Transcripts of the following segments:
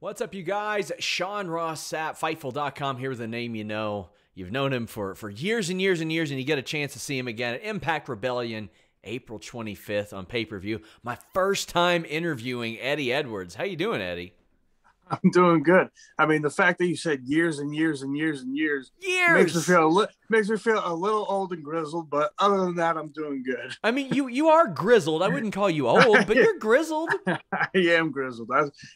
What's up, you guys? Sean Ross Sapp, Fightful.com, here with a name you know. You've known him for years and years and years, and you get a chance to see him again at Impact Rebellion, April 25th on pay-per-view. My first time interviewing Eddie Edwards. How you doing, Eddie? I'm doing good. I mean, the fact that you said years and years and years and years makes me feel a little old and grizzled. But other than that, I'm doing good. I mean, you are grizzled. I wouldn't call you old, but you're grizzled. I am grizzled.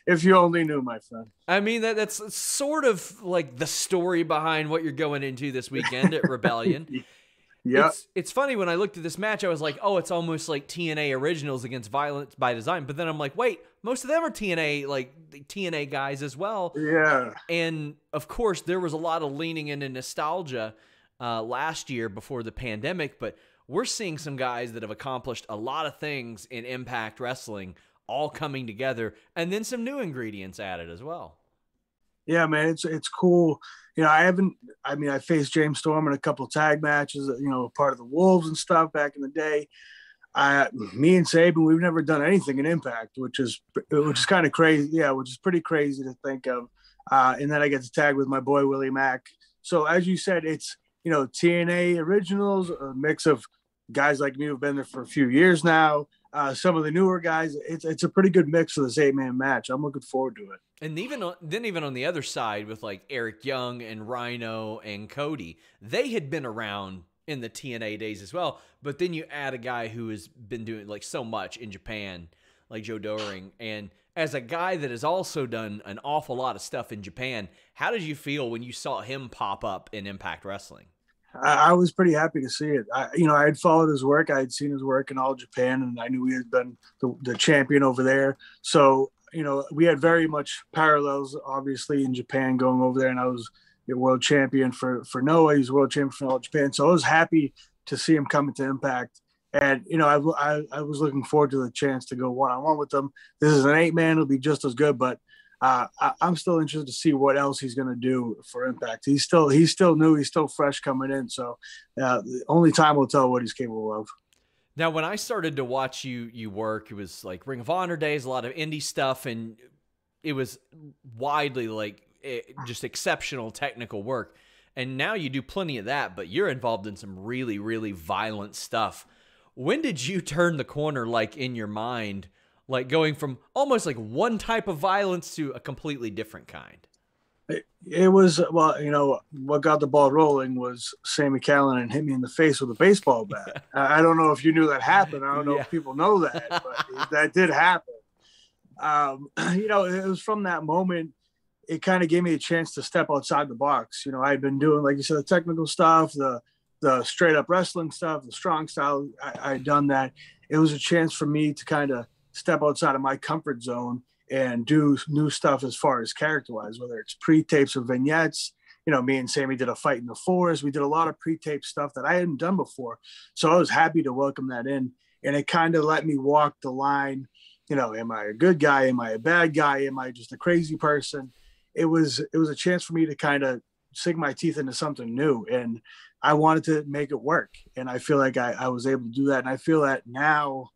If you only knew, my friend. I mean, that's sort of like the story behind what you're going into this weekend at Rebellion. Yeah, it's funny, when I looked at this match, I was like, oh, it's almost like TNA Originals against Violence by Design. But then I'm like, wait, most of them are TNA guys as well. Yeah. And of course, there was a lot of leaning into nostalgia last year before the pandemic, but we're seeing some guys that have accomplished a lot of things in Impact Wrestling all coming together, and then some new ingredients added as well. Yeah, man, it's cool. You know, I faced James Storm in a couple of tag matches, part of the Wolves and stuff back in the day. Me and Saban, we've never done anything in Impact, which is kind of crazy. Yeah, which is pretty crazy to think of. And then I get to tag with my boy Willie Mack. So as you said, it's TNA Originals, a mix of guys like me who've been there for a few years now. Some of the newer guys. It's a pretty good mix for this 8-man match. I'm looking forward to it. And even on the other side with like Eric Young and Rhino and Cody, they had been around in the TNA days as well. But then you add a guy who has been doing like so much in Japan, like Joe Doering. And as a guy that has also done an awful lot of stuff in Japan, how did you feel when you saw him pop up in Impact Wrestling? I was pretty happy to see it. I had followed his work. I had seen his work in All Japan, and I knew he had been the champion over there. So, we had very much parallels, obviously, in Japan going over there, and I was the world champion for Noah. He's world champion for All Japan. So I was happy to see him come into Impact. And, I was looking forward to the chance to go one-on-one with him. This is an 8-man. It'll be just as good, but I'm still interested to see what else he's going to do for Impact. He's still new. He's still fresh coming in. So only time will tell what he's capable of. Now, when I started to watch you work, it was like Ring of Honor days, a lot of indie stuff, and it was widely just exceptional technical work. And now you do plenty of that, but you're involved in some really, really violent stuff. When did you turn the corner, like in your mind, like going from almost like one type of violence to a completely different kind? It was, what got the ball rolling was Sami Callinan hit me in the face with a baseball bat. I don't know if you knew that happened. I don't know if people know that, but that did happen. It was from that moment, it kind of gave me a chance to step outside the box. I'd been doing, like you said, the technical stuff, the straight up wrestling stuff, the strong style. I'd done that. It was a chance for me to kind of step outside of my comfort zone and do new stuff as far as character-wise, whether it's pre-tapes or vignettes. Me and Sammy did a fight in the forest. We did a lot of pre-tape stuff that I hadn't done before. So I was happy to welcome that in. And it kind of let me walk the line. Am I a good guy? Am I a bad guy? Am I just a crazy person? It was a chance for me to kind of sink my teeth into something new. And I wanted to make it work. And I feel like I was able to do that. And I feel that now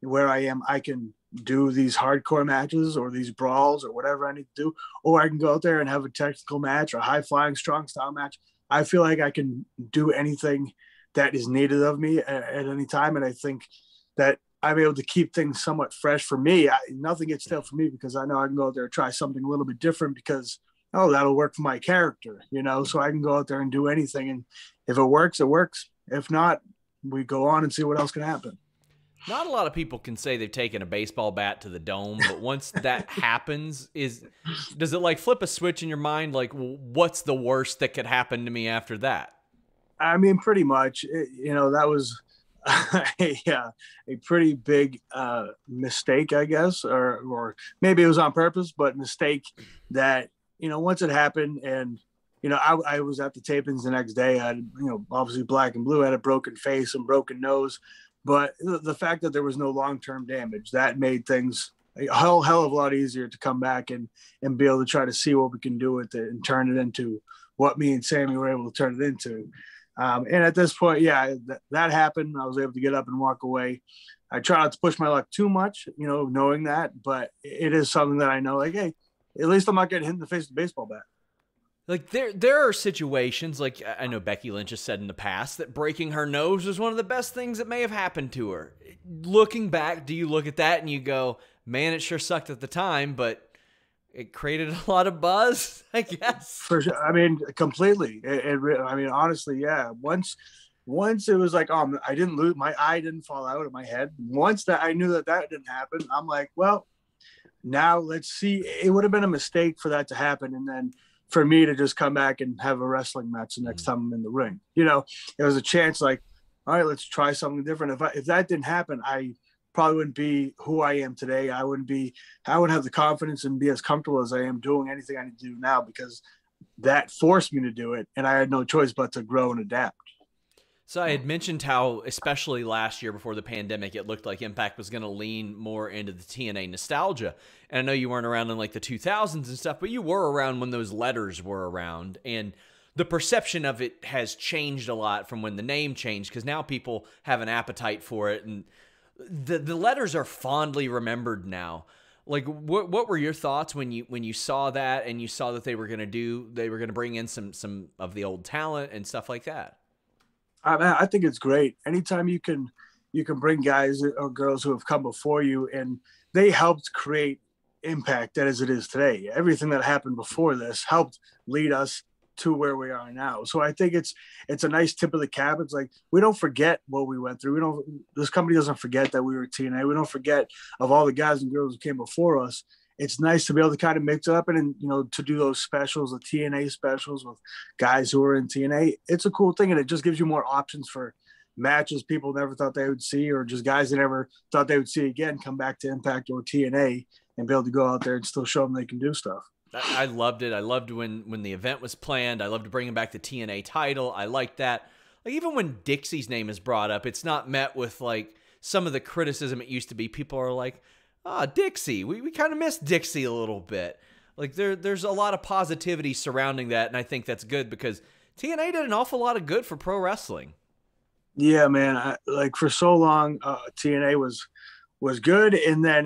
where I am, I can do these hardcore matches or these brawls or whatever I need to do, or I can go out there and have a technical match or a high flying strong style match. I feel like I can do anything that is needed of me at any time. And I think that I'm able to keep things somewhat fresh for me. Nothing gets stale for me because I know I can go out there and try something a little bit different because, that'll work for my character, so I can go out there and do anything. And if it works, it works. If not, we go on and see what else can happen. Not a lot of people can say they've taken a baseball bat to the dome, but once that happens, does it like flip a switch in your mind? Like, what's the worst that could happen to me after that? I mean, pretty much, that was a pretty big mistake, I guess, or maybe it was on purpose, but mistake that, once it happened and, I was at the tapings the next day. I had, obviously black and blue, I had a broken face and broken nose. But the fact that there was no long-term damage, that made things a hell of a lot easier to come back and be able to try to see what we can do with it and turn it into what me and Sammy were able to turn it into. And at this point, that happened. I was able to get up and walk away. I try not to push my luck too much, knowing that, but it is something that I know, like, hey, at least I'm not getting hit in the face with a baseball bat. Like there are situations, like I know Becky Lynch has said in the past that breaking her nose was one of the best things that may have happened to her. Looking back, do you look at that and you go, man, it sure sucked at the time, but it created a lot of buzz, I guess. For sure. I mean, completely. I mean, honestly, yeah. Once it was like, I didn't lose, my eye didn't fall out of my head. Once that I knew that didn't happen, I'm like, well, now let's see. It would have been a mistake for that to happen, and then for me to just come back and have a wrestling match the next time I'm in the ring. You know, it was a chance. Like, all right, let's try something different. If that didn't happen, I probably wouldn't be who I am today. I wouldn't have the confidence and be as comfortable as I am doing anything I need to do now, because that forced me to do it, and I had no choice but to grow and adapt. So I had mentioned how, especially last year before the pandemic, it looked like Impact was going to lean more into the TNA nostalgia. And I know you weren't around in like the 2000s and stuff, but you were around when those letters were around. And the perception of it has changed a lot from when the name changed, because now people have an appetite for it. And the letters are fondly remembered now. Like, what were your thoughts when you saw that and you saw that they were going to bring in some of the old talent and stuff like that? I think it's great. Anytime you can bring guys or girls who have come before you and they helped create Impact as it is today. Everything that happened before this helped lead us to where we are now. So I think it's a nice tip of the cap. It's like, we don't forget what we went through. This company doesn't forget that we were TNA. We don't forget of all the guys and girls who came before us. It's nice to be able to kind of mix it up and to do those specials, the TNA specials with guys who are in TNA. It's a cool thing, and it just gives you more options for matches people never thought they would see, or just guys they never thought they would see again come back to Impact or TNA and be able to go out there and still show them they can do stuff. I loved it. I loved when the event was planned. I loved bringing back the TNA title. I liked that. Like, even when Dixie's name is brought up, it's not met with like some of the criticism it used to be. People are like, Dixie. We kind of miss Dixie a little bit. Like, there's a lot of positivity surrounding that, and I think that's good because TNA did an awful lot of good for pro wrestling. Yeah, man. Like, for so long, TNA was good, and then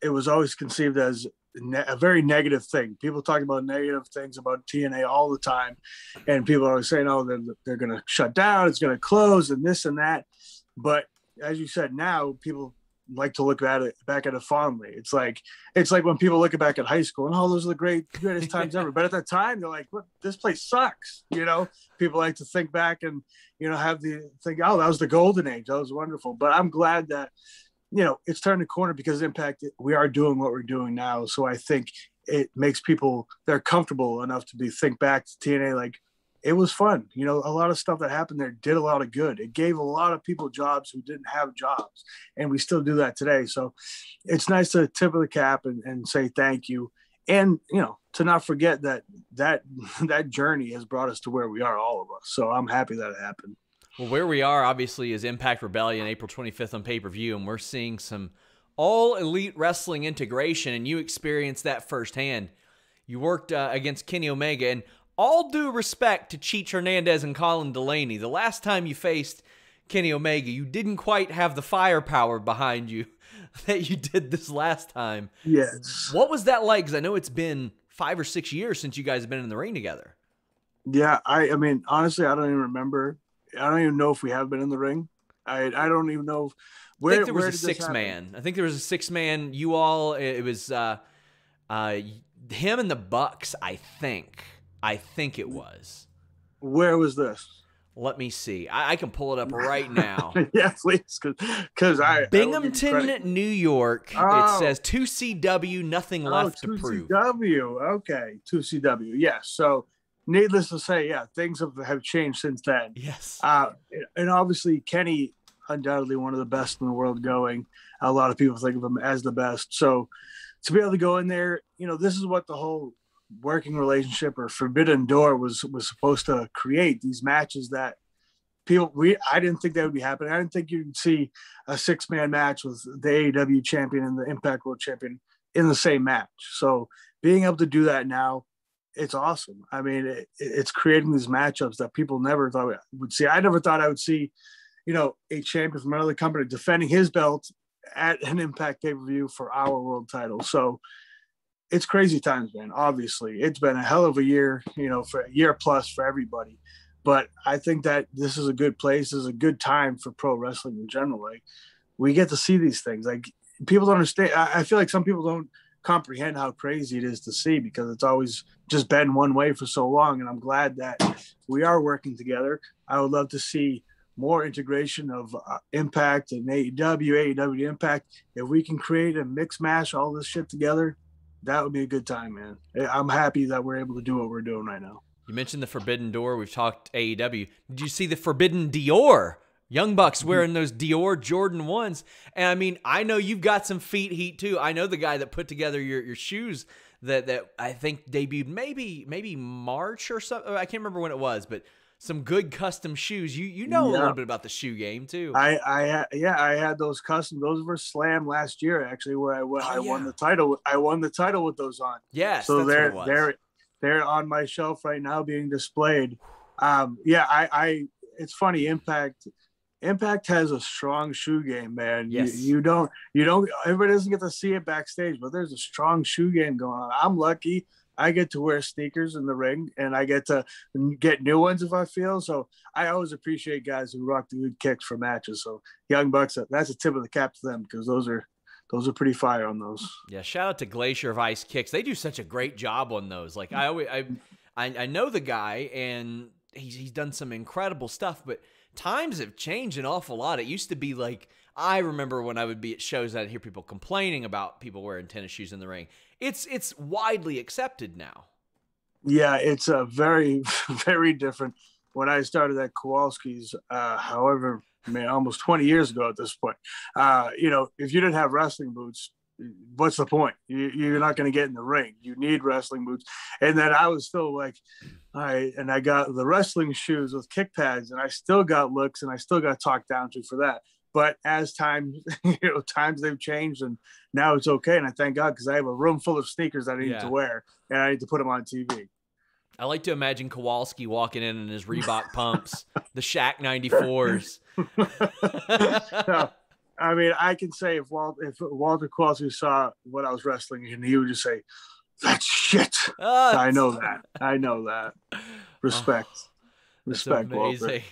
it was always conceived as a very negative thing. People talk about negative things about TNA all the time, and people are always saying, "Oh, they're going to shut down. It's going to close, and this and that." But as you said, now people like to look back at it fondly. It's like when people look back at high school and, oh, those are the greatest times ever. But at that time, they're like, "What? This place sucks." People like to think back and have the think, "Oh, that was the golden age. That was wonderful." But I'm glad that it's turned the corner, because Impact, we are doing what we're doing now. So I think it makes people, they're comfortable enough to think back to TNA like, it was fun. A lot of stuff that happened there did a lot of good. It gave a lot of people jobs who didn't have jobs, and we still do that today. So it's nice to tip of the cap and say thank you. And, to not forget that journey has brought us to where we are, all of us. So I'm happy that it happened. Well, where we are, obviously, is Impact Rebellion, April 25th on pay-per-view, and we're seeing some all-elite wrestling integration, and you experienced that firsthand. You worked against Kenny Omega, and all due respect to Cheech Hernandez and Colin Delaney, the last time you faced Kenny Omega, you didn't quite have the firepower behind you that you did this last time. Yes. What was that like? Because I know it's been 5 or 6 years since you guys have been in the ring together. Yeah, I mean, honestly, I don't even remember. I don't even know if we have been in the ring. I don't even know I think there was a 6-man. I think there was a 6-man. You all, it was him and the Bucks, I think. I think it was. Where was this? Let me see. I can pull it up right now. Yeah, please, because Binghamton, New York. It says 2CW, nothing left to prove. 2CW, okay, 2CW. Yes. So, needless to say, yeah, things have changed since then. Yes. And obviously, Kenny, undoubtedly one of the best in the world going. A lot of people think of him as the best. So, to be able to go in there, this is what the whole working relationship or forbidden door was supposed to create, these matches that I didn't think that would be happening. I didn't think you'd see a 6-man match with the AEW champion and the Impact World Champion in the same match. So being able to do that now, it's awesome. I mean, it's creating these matchups that people never thought we would see. I never thought I would see, a champion from another company defending his belt at an Impact pay-per-view for our world title. So it's crazy times, man. Obviously, it's been a hell of a year, for a year plus for everybody. But I think that this is a good place. This is a good time for pro wrestling in general. Like, we get to see these things. Like, people don't understand. I feel like some people don't comprehend how crazy it is to see, because it's always just been one way for so long. And I'm glad that we are working together. I would love to see more integration of Impact and AEW Impact. If we can create a mix mash all this shit together, that would be a good time, man. I'm happy that we're able to do what we're doing right now. You mentioned the Forbidden Door. We've talked AEW. Did you see the Forbidden Dior? Young Bucks wearing those Dior Jordan 1s. And I mean, I know you've got some feet heat too. I know the guy that put together your shoes that I think debuted maybe March or something. I can't remember when it was, but some good custom shoes. You know a little bit about the shoe game too. I had those custom. Those were Slam last year, actually, where I won the title. I won the title with those on. Yes, so that's what it was. They're on my shelf right now, being displayed. It's funny. Impact has a strong shoe game, man. Yes. You don't, everybody doesn't get to see it backstage, but there's a strong shoe game going on. I'm lucky. I get to wear sneakers in the ring, and I get to get new ones if I feel. So I always appreciate guys who rock the good kicks for matches. So Young Bucks, that's a tip of the cap to them, because those are pretty fire on those. Yeah. Shout out to Glacier of Ice Kicks. They do such a great job on those. Like I know the guy, and he's done some incredible stuff, but times have changed an awful lot. It used to be like, I remember when I would be at shows, I'd hear people complaining about people wearing tennis shoes in the ring. It's widely accepted now. Yeah, it's a very, very different. When I started at Kowalski's, however, almost 20 years ago at this point, if you didn't have wrestling boots, what's the point? You're not going to get in the ring. You need wrestling boots. And then I was still like, all right, and I got the wrestling shoes with kick pads, and I still got looks, and I still got talked down to for that. But as times they've changed, and now it's okay. And I thank God, because I have a room full of sneakers that I need to wear, and I need to put them on TV. I like to imagine Kowalski walking in his Reebok pumps, the Shaq 94s. No, I mean, I can say if Walter Kowalski saw what I was wrestling, and he would just say, "That's shit." I know that. Respect, amazing. Walter.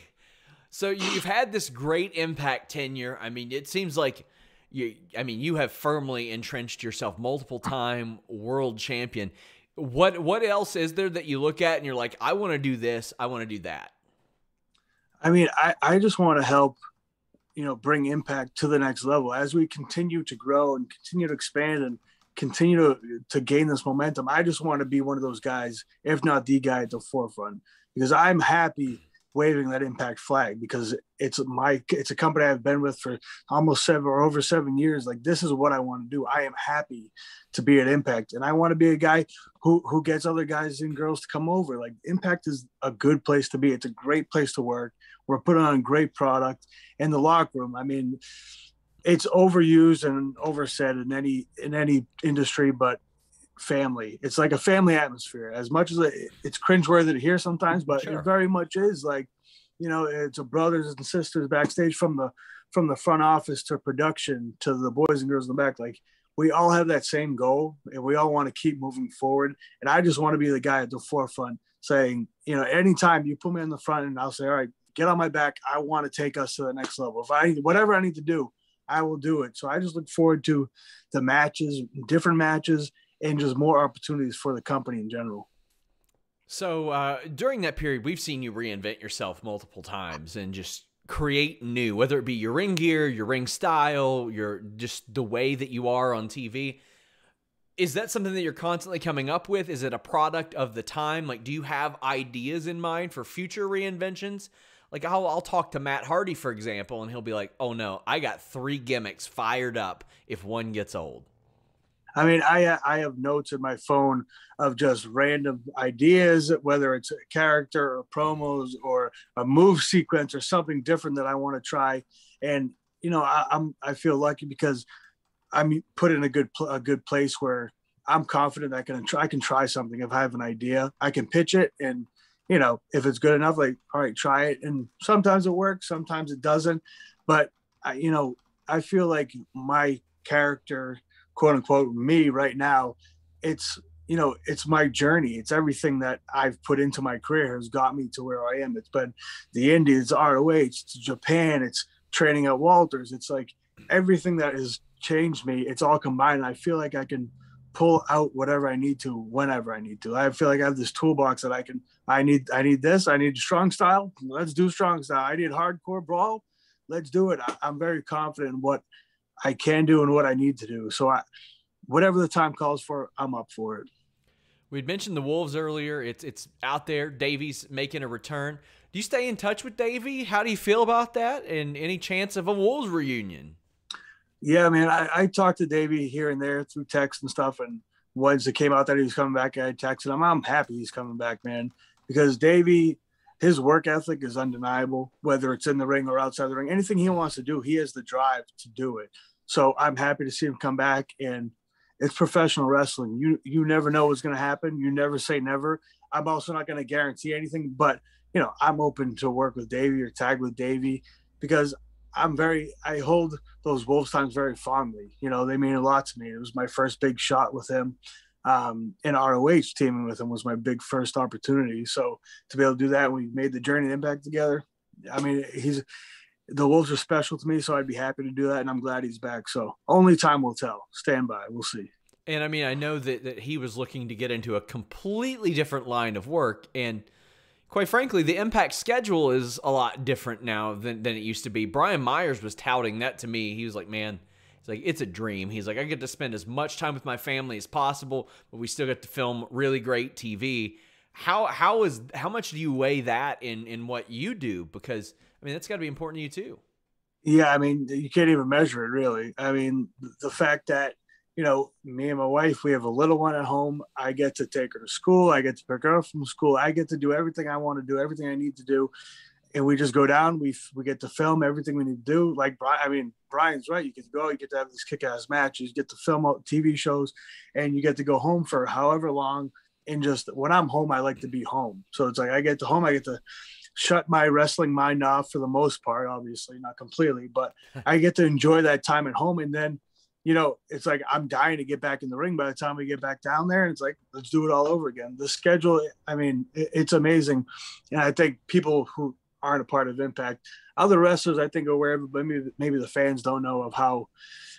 So you've had this great Impact tenure. I mean, it seems like you have firmly entrenched yourself, multiple-time world champion. What else is there that you look at and you're like, I want to do this, I want to do that? I mean, I just want to help, bring Impact to the next level as we continue to grow and continue to expand and continue to gain this momentum. I just want to be one of those guys, if not the guy at the forefront, because I'm happy waving that Impact flag, because it's a company I've been with for almost over 7 years. Like, this is what I want to do. I am happy to be at Impact, and I want to be a guy who gets other guys and girls to come over. Like, Impact is a good place to be. It's a great place to work. We're putting on great product in the locker room. I mean, it's overused and oversaid in any industry, but family. It's like a family atmosphere. As much as it's cringeworthy to hear sometimes, but Sure. It very much is. Like, it's a brothers and sisters backstage, from the front office to production to the boys and girls in the back. Like, we all have that same goal, and we all want to keep moving forward. And I just want to be the guy at the forefront saying, anytime you put me in the front, and I'll say, all right, get on my back. I want to take us to the next level. Whatever I need to do, I will do it. So I just look forward to the matches, different matches, and just more opportunities for the company in general. So during that period, we've seen you reinvent yourself multiple times and just create new, whether it be your ring gear, your ring style, just the way that you are on TV. Is that something that you're constantly coming up with? Is it a product of the time? Like, do you have ideas in mind for future reinventions? Like, I'll talk to Matt Hardy, for example, and he'll be like, oh no, I got 3 gimmicks fired up if one gets old. I mean, I have notes in my phone of just random ideas, whether it's a character or promos or a move sequence or something different that I want to try. And, I feel lucky because I'm put in a good place where I'm confident I can try something. If I have an idea, I can pitch it, and, if it's good enough, like, all right, try it. And sometimes it works, sometimes it doesn't. But I feel like my character, quote unquote, me right now, it's, you know, it's my journey. It's everything that I've put into my career has got me to where I am. It's been the Indies, ROH, it's Japan, it's training at Walters. It's like everything that has changed me, it's all combined. And I feel like I can pull out whatever I need to whenever I need to. I feel like I have this toolbox that I need this. I need strong style. Let's do strong style. I need hardcore brawl. Let's do it. I'm very confident in what I can do and what I need to do. So whatever the time calls for, I'm up for it. We'd mentioned the Wolves earlier. It's out there. Davey's making a return. Do you stay in touch with Davey? How do you feel about that? And any chance of a Wolves reunion? Yeah, man, I talked to Davey here and there through text and stuff. And once it came out that he was coming back, I texted him. I'm happy he's coming back, man, because Davey, his work ethic is undeniable, whether it's in the ring or outside the ring. Anything he wants to do, he has the drive to do it. So I'm happy to see him come back. And it's professional wrestling. You never know what's going to happen. You never say never. I'm also not going to guarantee anything, but you know, I'm open to work with Davey or tag with Davey because I hold those Wolves times very fondly. You know, they mean a lot to me. It was my first big shot with him. In ROH, teaming with him was my big first opportunity. So to be able to do that, we made the Journey to Impact together. I mean, the Wolves are special to me, so I'd be happy to do that, and I'm glad he's back. So only time will tell. Stand by. We'll see. And I mean, I know that he was looking to get into a completely different line of work, and quite frankly, the Impact schedule is a lot different now than it used to be. Brian Myers was touting that to me. He was like, man, he's like, it's a dream. He's like, I get to spend as much time with my family as possible, but we still get to film really great TV. How much do you weigh that in what you do? Because I mean, that's got to be important to you too. Yeah, I mean, you can't even measure it, really. I mean, the fact that, you know, me and my wife, we have a little one at home. I get to take her to school. I get to pick her up from school. I get to do everything I want to do, everything I need to do. And we just go down. We get to film everything we need to do. Like, I mean, Brian's right. You get to go. You get to have these kick-ass matches. You get to film TV shows. And you get to go home for however long. And just when I'm home, I like to be home. So it's like I get to home. I get to shut my wrestling mind off for the most part, obviously not completely, but I get to enjoy that time at home. And then, you know, it's like, I'm dying to get back in the ring by the time we get back down there. And it's like, let's do it all over again. The schedule, I mean, it's amazing. And I think people who aren't a part of Impact, other wrestlers, I think are aware of it, but maybe the fans don't know of how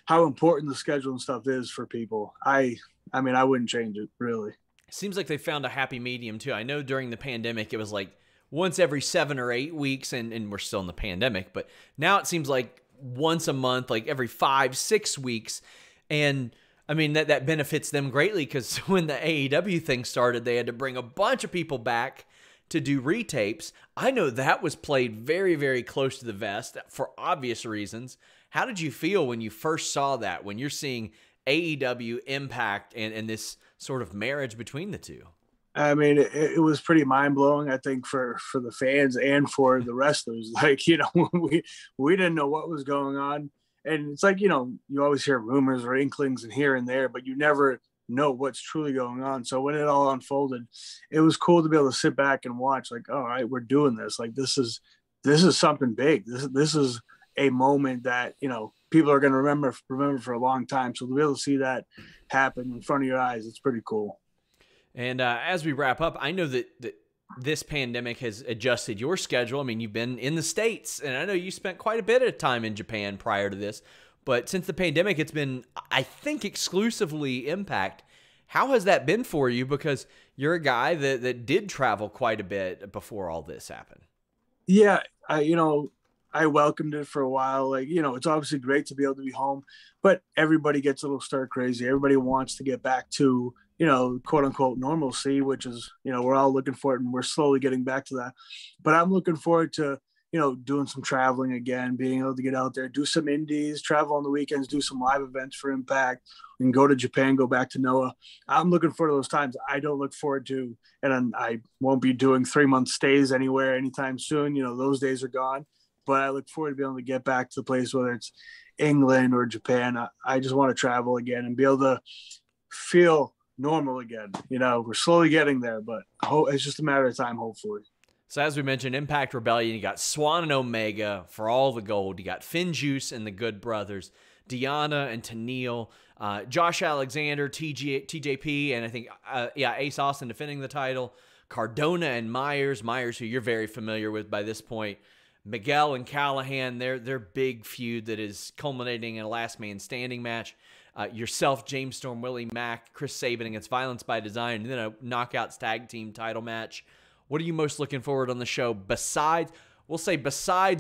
important the schedule and stuff is for people. I mean, I wouldn't change it, really. Seems like they found a happy medium too. I know during the pandemic, it was like once every 7 or 8 weeks, and we're still in the pandemic, but now it seems like once a month, like every 5-6 weeks. And I mean, that benefits them greatly, because when the AEW thing started, they had to bring a bunch of people back to do retapes. I know that was played very, very close to the vest for obvious reasons. How did you feel when you first saw that, when you're seeing AEW, Impact, and this sort of marriage between the two? I mean, it was pretty mind blowing, I think, for the fans and for the wrestlers. Like, you know, we didn't know what was going on. And it's like, you know, you always hear rumors or inklings and here and there, but you never know what's truly going on. So when it all unfolded, it was cool to be able to sit back and watch, like, all right, we're doing this. Like, this is something big. This is a moment that, you know, people are going to remember for a long time. So to be able to see that happen in front of your eyes, it's pretty cool. And as we wrap up, I know that this pandemic has adjusted your schedule. I mean, you've been in the States, and I know you spent quite a bit of time in Japan prior to this. But since the pandemic, it's been, I think, exclusively Impact. How has that been for you? Because you're a guy that did travel quite a bit before all this happened. Yeah, I welcomed it for a while. Like, you know, it's obviously great to be able to be home, but everybody gets a little stir crazy. Everybody wants to get back to, you know, quote unquote normalcy, which is, you know, we're all looking for it, and we're slowly getting back to that. But I'm looking forward to, you know, doing some traveling again, being able to get out there, do some indies, travel on the weekends, do some live events for Impact, and go to Japan, go back to Noah. I'm looking forward to those times. I don't look forward to, and I won't be doing 3-month stays anywhere anytime soon. You know, those days are gone. But I look forward to being able to get back to the place, whether it's England or Japan. I just want to travel again and be able to feel normal again. You know, we're slowly getting there, but it's just a matter of time, hopefully. So as we mentioned, Impact Rebellion, you got Swan and Omega for all the gold. You got Finn Juice and the Good Brothers, Deanna and Tennille. Josh Alexander, TJP, and I think, Ace Austin defending the title. Cardona and Myers, who you're very familiar with by this point. Miguel and Callahan, their big feud that is culminating in a last man standing match. Yourself, James Storm, Willie Mack, Chris Sabin against Violence by Design, and then a Knockouts tag team title match. What are you most looking forward on the show besides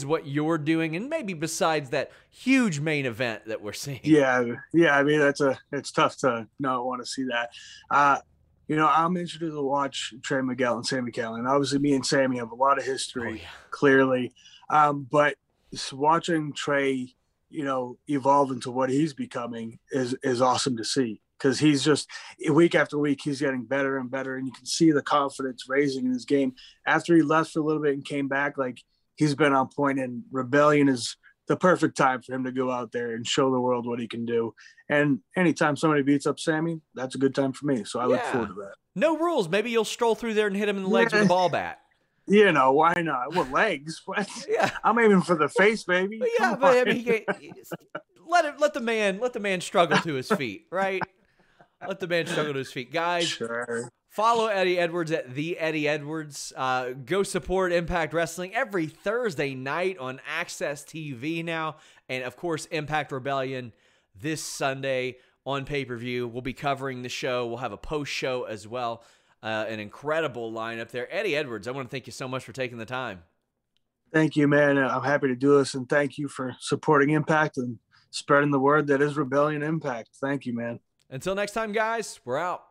what you're doing, and maybe besides that huge main event that we're seeing? Yeah. I mean, it's tough to not want to see that. I'm interested to watch Trey Miguel and Sami Callihan. Obviously, me and Sammy have a lot of history, clearly. But watching Trey, evolve into what he's becoming is awesome to see, because he's just week after week, he's getting better and better. And you can see the confidence raising in his game after he left for a little bit and came back. Like, he's been on point, and Rebellion is the perfect time for him to go out there and show the world what he can do. And anytime somebody beats up Sammy, that's a good time for me. So I look forward to that. No rules. Maybe you'll stroll through there and hit him in the legs with a ball bat. Why not? Well, legs. Yeah, I'm aiming for the face, baby. But I mean, let the man struggle to his feet, right? Let the man struggle to his feet, guys. Sure. Follow Eddie Edwards at the Eddie Edwards. Go support Impact Wrestling every Thursday night on Access TV now, and of course Impact Rebellion this Sunday on pay-per-view. We'll be covering the show. We'll have a post-show as well. An incredible lineup there. Eddie Edwards, I want to thank you so much for taking the time. Thank you, man. I'm happy to do this, and thank you for supporting Impact and spreading the word that is Rebellion Impact. Thank you, man. Until next time, guys, we're out.